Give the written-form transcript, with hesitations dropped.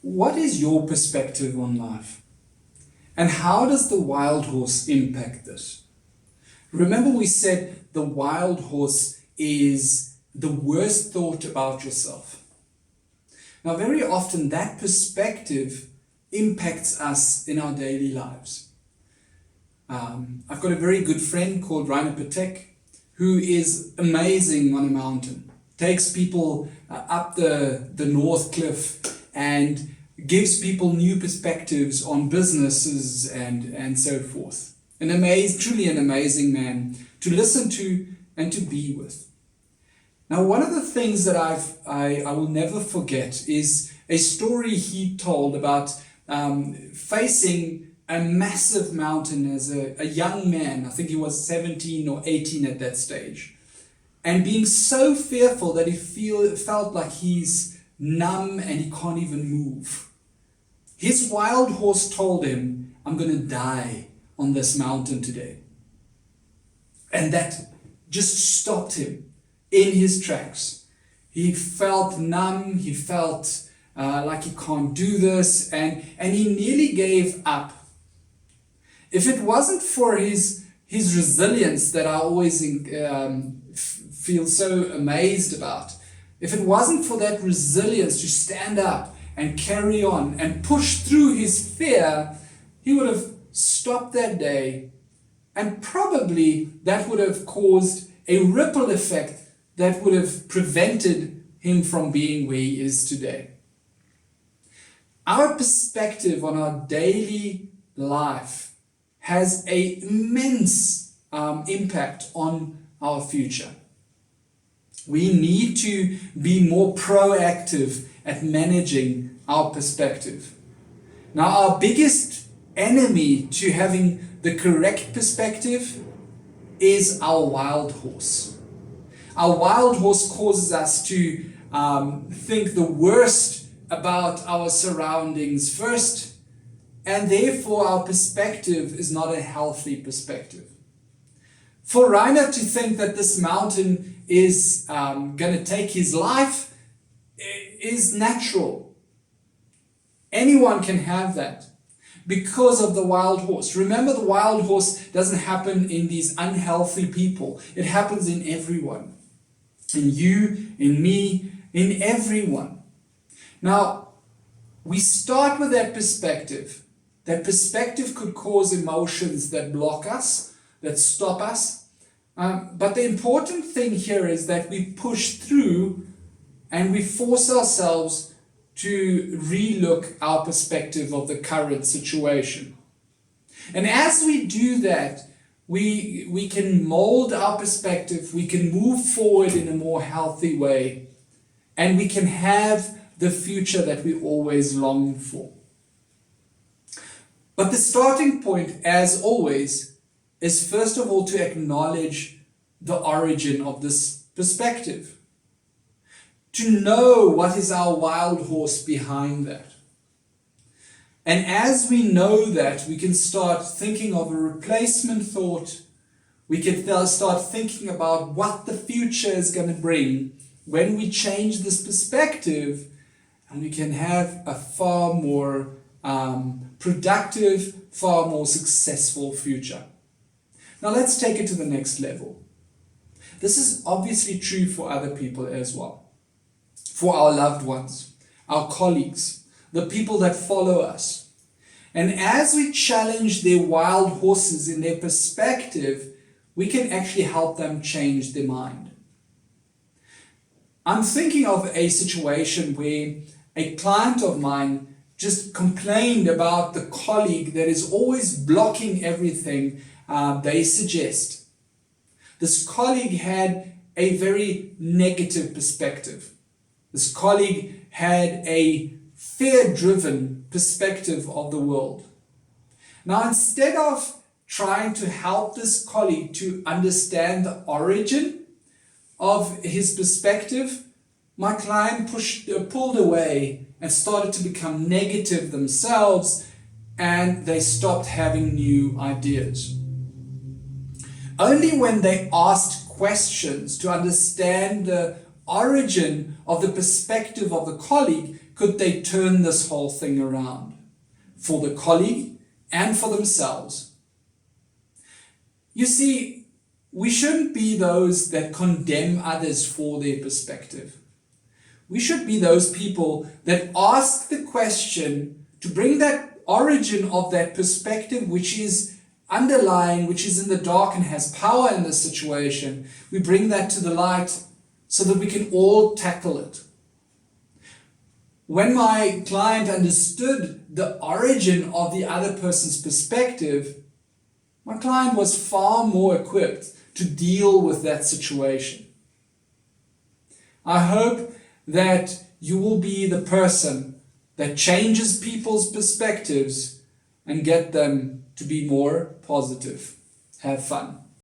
What is your perspective on life? And how does the wild horse impact this? Remember we said the wild horse is the worst thought about yourself. Now very often that perspective impacts us in our daily lives. I've got a very good friend called Rainer Patek who is amazing on a mountain. Takes people up the North Cliff and gives people new perspectives on businesses and so forth. Truly an amazing man to listen to and to be with. Now, one of the things that I will never forget is a story he told about facing a massive mountain as a young man. I think he was 17 or 18 at that stage. And being so fearful that he felt like he's numb and he can't even move. His wild horse told him, I'm going to die on this mountain today. And that just stopped him in his tracks. He felt numb, he felt like he can't do this, and he nearly gave up. If it wasn't for his resilience that I always feel so amazed about, if it wasn't for that resilience to stand up and carry on and push through his fear, he would have stopped that day, and probably that would have caused a ripple effect that would have prevented him from being where he is today. Our perspective on our daily life has an immense impact on our future. We need to be more proactive at managing our perspective. Now, our biggest enemy to having the correct perspective is our wild horse. Our wild horse causes us to think the worst about our surroundings first, and therefore our perspective is not a healthy perspective. For Rainer to think that this mountain is going to take his life is natural. Anyone can have that because of the wild horse. Remember, the wild horse doesn't happen in these unhealthy people. It happens in everyone. In you, in me, in everyone. Now, we start with that perspective. That perspective could cause emotions that block us, that stop us. But the important thing here is that we push through and we force ourselves to relook our perspective of the current situation. And as we do that, we can mold our perspective, we can move forward in a more healthy way, and we can have the future that we always long for. But the starting point, as always, is first of all to acknowledge the origin of this perspective. To know what is our wild horse behind that. And as we know that, we can start thinking of a replacement thought. We can start thinking about what the future is going to bring when we change this perspective, and we can have a far more productive, far more successful future. Now let's take it to the next level. This is obviously true for other people as well. For our loved ones, our colleagues, the people that follow us. And as we challenge their wild horses in their perspective, we can actually help them change their mind. I'm thinking of a situation where a client of mine just complained about the colleague that is always blocking everything they suggest. This colleague had a very negative perspective. This colleague had a fear-driven perspective of the world. Now, instead of trying to help this colleague to understand the origin of his perspective, my client pulled away and started to become negative themselves, and they stopped having new ideas. Only when they asked questions to understand the origin of the perspective of the colleague could they turn this whole thing around for the colleague and for themselves. You see, we shouldn't be those that condemn others for their perspective. We should be those people that ask the question to bring that origin of that perspective which is underlying, which is in the dark and has power in this situation. We bring that to the light so that we can all tackle it. When my client understood the origin of the other person's perspective, my client was far more equipped to deal with that situation. I hope that you will be the person that changes people's perspectives and get them to be more positive. Have fun.